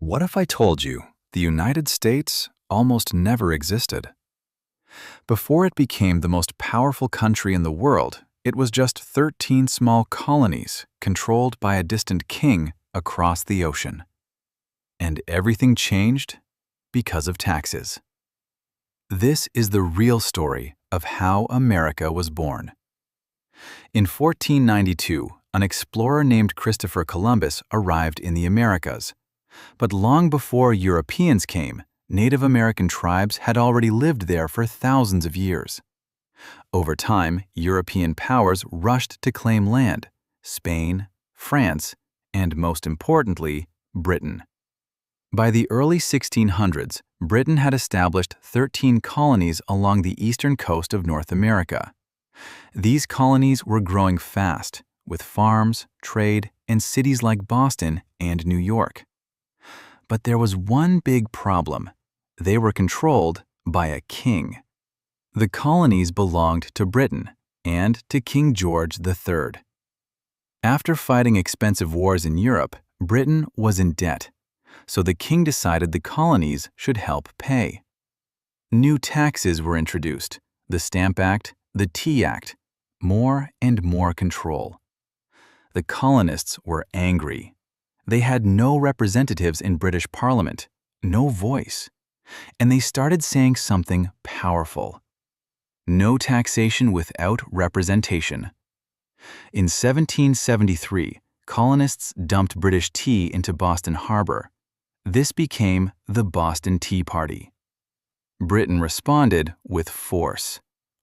What if I told you the United States almost never existed? Before it became the most powerful country in the world, it was just 13 small colonies controlled by a distant king across the ocean. And everything changed because of taxes. This is the real story of how America was born. In 1492, an explorer named Christopher Columbus arrived in the Americas. But long before Europeans came, Native American tribes had already lived there for thousands of years. Over time, European powers rushed to claim land: Spain, France, and most importantly, Britain. By the early 1600s, Britain had established 13 colonies along the eastern coast of North America. These colonies were growing fast, with farms, trade, and cities like Boston and New York. But there was one big problem. They were controlled by a king. The colonies belonged to Britain and to King George III. After fighting expensive wars in Europe, Britain was in debt, so the king decided the colonies should help pay. New taxes were introduced: the Stamp Act, the Tea Act, more and more control. The colonists were angry. They had no representatives in British Parliament, no voice, and they started saying something powerful: no taxation without representation. In 1773, colonists dumped British tea into Boston Harbor. This became the Boston Tea Party. Britain responded with force.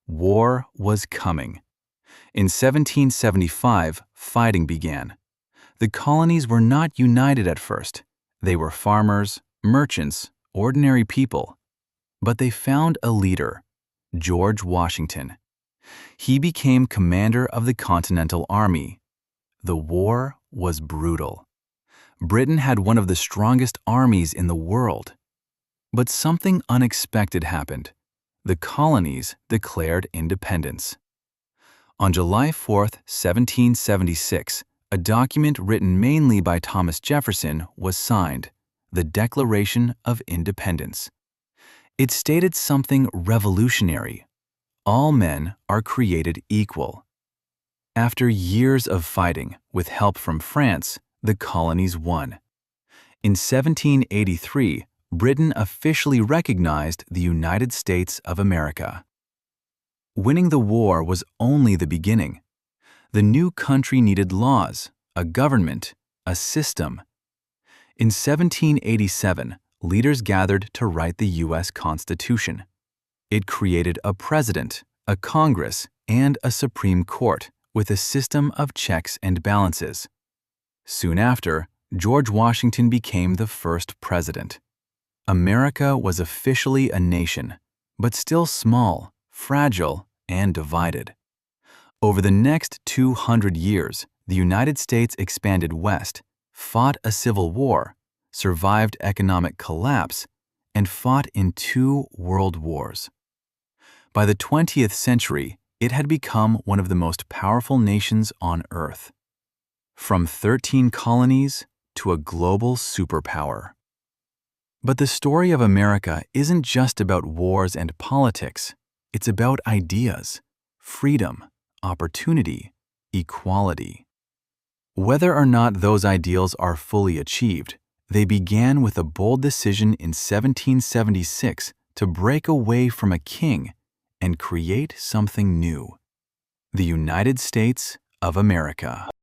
War was coming. In 1775, fighting began. The colonies were not united at first. They were farmers, merchants, ordinary people. But they found a leader: George Washington. He became commander of the Continental Army. The war was brutal. Britain had one of the strongest armies in the world. But something unexpected happened. The colonies declared independence. On July 4, 1776, a document written mainly by Thomas Jefferson was signed: the Declaration of Independence. It stated something revolutionary: all men are created equal. After years of fighting, with help from France, the colonies won. In 1783, Britain officially recognized the United States of America. Winning the war was only the beginning. The new country needed laws, a government, a system. In 1787, leaders gathered to write the U.S. Constitution. It created a president, a Congress, and a Supreme Court with a system of checks and balances. Soon after, George Washington became the first president. America was officially a nation, but still small, fragile, and divided. Over the next 200 years, the United States expanded west, fought a civil war, survived economic collapse, and fought in 2 world wars. By the 20th century, it had become one of the most powerful nations on Earth. From 13 colonies to a global superpower. But the story of America isn't just about wars and politics. It's about ideas, freedom, opportunity, equality. Whether or not those ideals are fully achieved, they began with a bold decision in 1776 to break away from a king and create something new: the United States of America.